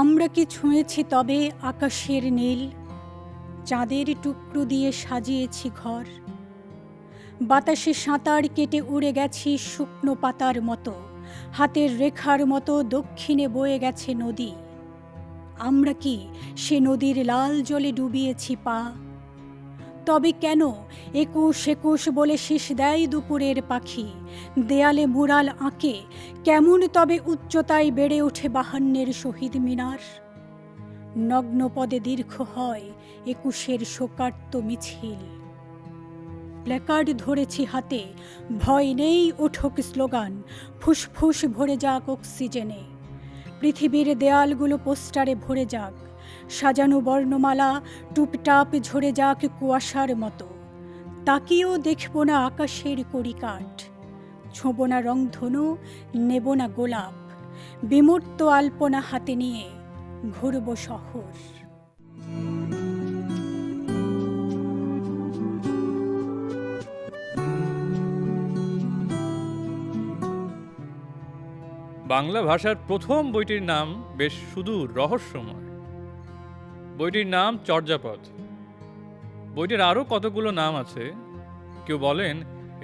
আমরা কি ছুঁয়েছি তবে আকাশের নীল, চাঁদের টুকরো দিয়ে সাজিয়েছি ঘর, বাতাসে সাঁতার কেটে উড়ে গেছি শুকনো পাতার মতো, হাতের রেখার মতো দক্ষিণে বয়ে গেছে নদী। আমরা কি সে নদীর লাল জলে ডুবিয়েছি পা? তবে কেন একুশ একুশ বলে শীষ দেয় দুপুরের পাখি, দেয়ালে মুরাল আঁকে কেমন তবে উচ্চতায় বেড়ে ওঠে বাহান্নের শহীদ মিনার? নগ্ন পদে দীর্ঘ হয় একুশের শোকার্ত মিছিল। প্ল্যাকার্ড ধরেছি হাতে, ভয় নেই ওঠক স্লোগান, ফুসফুস ভরে যাক অক্সিজেনে, পৃথিবীর দেয়ালগুলো পোস্টারে ভরে যাক, সাজানো বর্ণমালা টুপটাপ ঝরে যাক কুয়াশার মতো। তাকিয়েও দেখব না আকাশের কড়িকাঠ, ছোঁব না রংধনু, নেব না গোলাপ, বিমূর্ত আলপনা হাতে নিয়ে ঘুরব শহর। বাংলা ভাষার প্রথম বইটির নাম বেশ সুদূর রহস্যময়। বইটির নাম চর্যাপদ। বইটির আরও কতগুলো নাম আছে। কেউ বলেন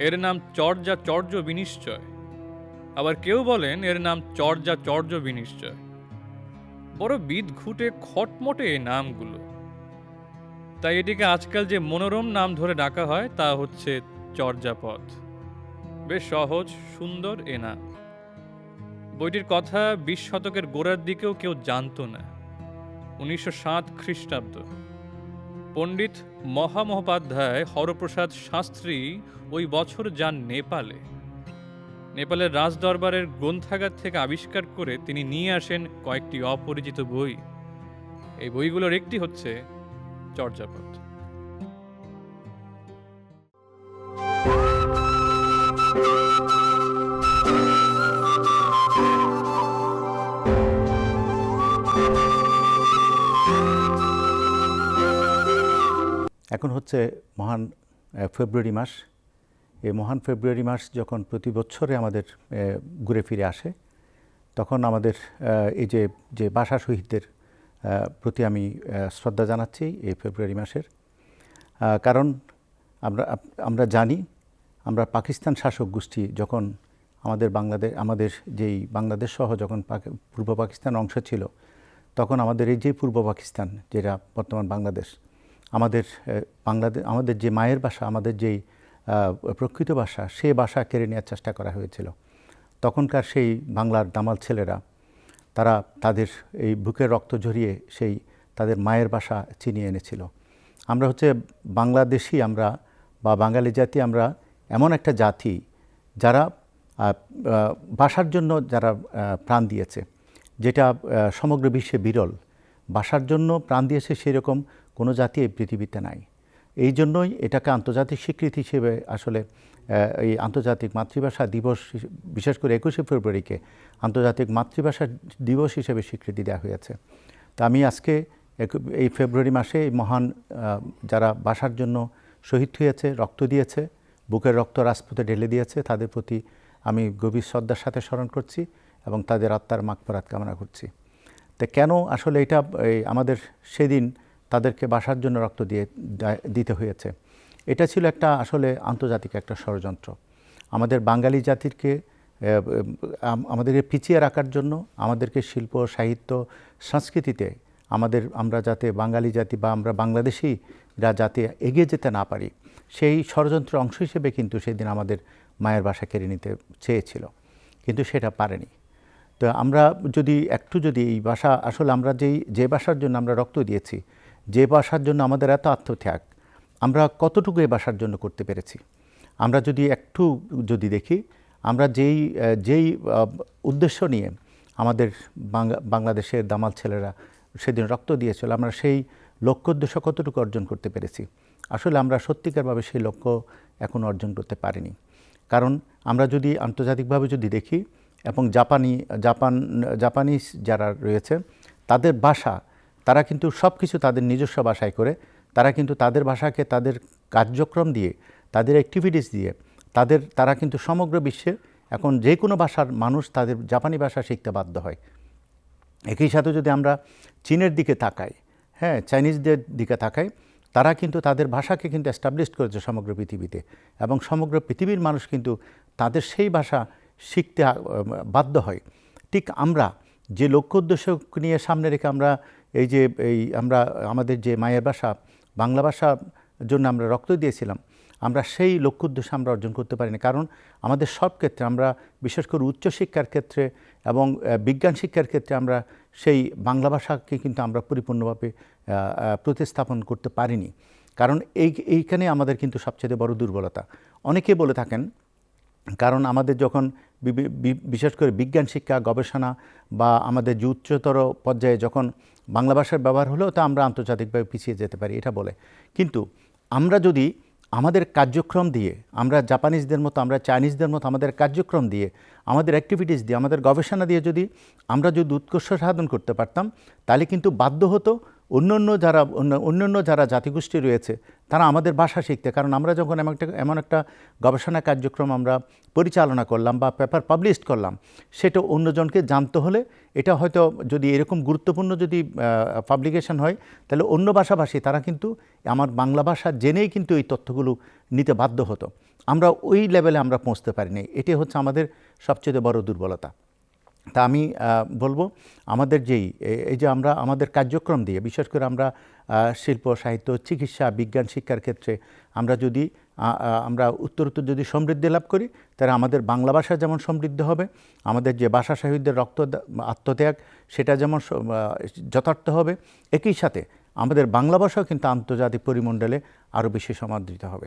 এর নাম চর্যা চর্য বিনিশ্চয়, আবার কেউ বলেন এর নাম চর্যা চর্য বিনিশ্চয়। বড় বিদঘুটে খটমটে এই নামগুলো, তাই এটিকে আজকাল যে মনোরম নাম ধরে ডাকা হয় তা হচ্ছে চর্যাপদ। বেশ সহজ সুন্দর এ নাম। বইটির কথা 20 শতকের গোড়ার দিকেও কেউ জানত না। 1907 খ্রিস্টাব্দ। পণ্ডিত মহামহোপাধ্যায় হরপ্রসাদ শাস্ত্রী ওই বছর যান নেপালে। নেপালের রাজদরবারের গ্রন্থাগার থেকে আবিষ্কার করে তিনি নিয়ে আসেন কয়েকটি অপরিচিত বই। এই বইগুলোর একটি হচ্ছে চর্যাপদ। এখন হচ্ছে মহান ফেব্রুয়ারি মাস। এই মহান ফেব্রুয়ারি মাস যখন প্রতি বছরে আমাদের ঘুরে ফিরে আসে, তখন আমাদের এই যে ভাষা শহীদদের প্রতি আমি শ্রদ্ধা জানাচ্ছি এই ফেব্রুয়ারি মাসের। কারণ আমরা জানি, আমরা পাকিস্তান শাসক গোষ্ঠী যখন আমাদের যেই বাংলাদেশ সহ যখন পূর্ব পাকিস্তান অংশ ছিল, তখন আমাদের এই যে পূর্ব পাকিস্তান যেটা বর্তমান বাংলাদেশ, আমাদের যে মায়ের ভাষা, আমাদের যেই প্রকৃত ভাষা, সে ভাষা কেড়ে নেওয়ার চেষ্টা করা হয়েছিল। তখনকার সেই বাংলার দামাল ছেলেরা তারা তাদের এই বুকের রক্ত ঝরিয়ে সেই তাদের মায়ের ভাষা চিনিয়ে এনেছিল। আমরা হচ্ছে বাংলাদেশি, আমরা বা বাঙালি জাতি, আমরা এমন একটা জাতি যারা ভাষার জন্য যারা প্রাণ দিয়েছে, যেটা সমগ্র বিশ্বে বিরল। ভাষার জন্য প্রাণ দিয়েছে সেরকম কোনো জাতি এই পৃথিবীতে নাই। এই জন্যই এটাকে আন্তর্জাতিক স্বীকৃতি হিসেবে আসলে এই আন্তর্জাতিক মাতৃভাষা দিবস, বিশেষ করে 21শে ফেব্রুয়ারিকে আন্তর্জাতিক মাতৃভাষা দিবস হিসেবে স্বীকৃতি দেওয়া হয়েছে। তা আমি আজকে এই ফেব্রুয়ারি মাসে এই মহান যারা ভাষার জন্য শহীদ হয়েছে, রক্ত দিয়েছে, বুকের রক্ত রাজপথে ঢেলে দিয়েছে, তাদের প্রতি আমি গভীর শ্রদ্ধার সাথে স্মরণ করছি এবং তাদের আত্মার মাগফিরাত কামনা করছি। তো কেন আসলে এটা আমাদের সেদিন তাদেরকে ভাষার জন্য রক্ত দিতে হয়েছে? এটা ছিল একটা আসলে আন্তর্জাতিক একটা ষড়যন্ত্র। আমাদের বাঙালি জাতিকে আমাদেরকে পিছিয়ে রাখার জন্য, আমাদেরকে শিল্প, সাহিত্য, সংস্কৃতিতে আমরা যাতে বাঙালি জাতি বা আমরা বাংলাদেশিরা যাতে এগিয়ে যেতে না পারি, সেই ষড়যন্ত্রের অংশ হিসেবে কিন্তু সেদিন আমাদের মায়ের ভাষা কেড়ে নিতে চেয়েছিল, কিন্তু সেটা পারেনি। তো আমরা যদি এই ভাষা, আসলে আমরা যে ভাষার জন্য আমরা রক্ত দিয়েছি, যে ভাষার জন্য আমাদের এত আত্মত্যাগ, আমরা কতটুকু এই ভাষার জন্য করতে পেরেছি? আমরা যদি একটু যদি দেখি, আমরা যেই উদ্দেশ্য নিয়ে আমাদের বাংলাদেশের দামাল ছেলেরা সেদিন রক্ত দিয়েছিল, আমরা সেই লক্ষ্য উদ্দেশ্য কতটুকু অর্জন করতে পেরেছি? আসলে আমরা সত্যিকারভাবে সেই লক্ষ্য এখন অর্জন করতে পারিনি। কারণ আমরা যদি আন্তর্জাতিকভাবে যদি দেখি এবং জাপানিজ যারা রয়েছে তাদের ভাষা, তারা কিন্তু সব কিছু তাদের নিজস্ব ভাষায় করে, তারা কিন্তু তাদের ভাষাকে তাদের কার্যক্রম দিয়ে, তাদের অ্যাক্টিভিটিস দিয়ে তারা কিন্তু সমগ্র বিশ্বে এখন যে কোনো ভাষার মানুষ তাদের জাপানি ভাষা শিখতে বাধ্য হয়। একই সাথে যদি আমরা চীনের দিকে তাকাই, হ্যাঁ, চাইনিজদের দিকে তাকাই, তারা কিন্তু তাদের ভাষাকে কিন্তু এস্টাবলিশ করেছে সমগ্র পৃথিবীতে, এবং সমগ্র পৃথিবীর মানুষ কিন্তু তাদের সেই ভাষা শিখতে বাধ্য হয়। ঠিক আমরা যে লক্ষ্য উদ্দেশ্য নিয়ে সামনে রেখে আমরা আমরা আমাদের যে মায়ের ভাষা বাংলা ভাষার জন্য আমরা রক্ত দিয়েছিলাম, আমরা সেই লক্ষ্য উদ্দেশ্য আমরা অর্জন করতে পারিনি। কারণ আমাদের সব ক্ষেত্রে, আমরা বিশেষ করে উচ্চশিক্ষার ক্ষেত্রে এবং বিজ্ঞান শিক্ষার ক্ষেত্রে আমরা সেই বাংলা ভাষাকে কিন্তু আমরা পরিপূর্ণভাবে প্রতিস্থাপন করতে পারিনি। কারণ এইখানে আমাদের কিন্তু সবচেয়ে বড় দুর্বলতা। অনেকে বলে থাকেন, কারণ আমাদের যখন বিশেষ করে বিজ্ঞান শিক্ষা গবেষণা বা আমাদের যে উচ্চতর পর্যায়ে যখন বাংলা ভাষার ব্যবহার হলেও তা আমরা আন্তর্জাতিকভাবে পিছিয়ে যেতে পারি, এটা বলে। কিন্তু আমরা যদি আমাদের কার্যক্রম দিয়ে, আমরা জাপানিজদের মতো, আমরা চাইনিজদের মতো আমাদের কার্যক্রম দিয়ে, আমাদের অ্যাক্টিভিটিস দিয়ে, আমাদের গবেষণা দিয়ে যদি উৎকর্ষ সাধন করতে পারতাম, তাহলে কিন্তু বাধ্য হতো অন্যান্য যারা জাতিগোষ্ঠী রয়েছে তারা আমাদের ভাষা শিখতে। কারণ আমরা যখন এমন একটা গবেষণা কার্যক্রম আমরা পরিচালনা করলাম বা পেপার পাবলিশ করলাম, সেটা অন্যজনকে জানতে হলে, এটা হয়তো যদি এরকম গুরুত্বপূর্ণ যদি পাবলিকেশন হয়, তাহলে অন্য ভাষাভাষী তারা কিন্তু আমার বাংলা ভাষা জেনেই কিন্তু এই তথ্যগুলো নিতে বাধ্য হতো। আমরা ওই লেভেলে আমরা পৌঁছতে পারিনি। এটাই হচ্ছে আমাদের সবচেয়ে বড় দুর্বলতা। তা আমি বলবো, আমাদের এই যে আমরা আমাদের কার্যক্রম দিয়ে, বিশেষ করে আমরা শিল্প, সাহিত্য, চিকিৎসা, বিজ্ঞান শিক্ষার ক্ষেত্রে আমরা উত্তরোত্তর যদি সমৃদ্ধি লাভ করি, তাহলে আমাদের বাংলা ভাষা যেমন সমৃদ্ধ হবে, আমাদের যে ভাষা শহীদদের আত্মত্যাগ সেটা যেমন যথার্থ হবে, একই সাথে আমাদের বাংলা ভাষাও কিন্তু আন্তর্জাতিক পরিমণ্ডলে আরও বেশি সমাদৃত হবে।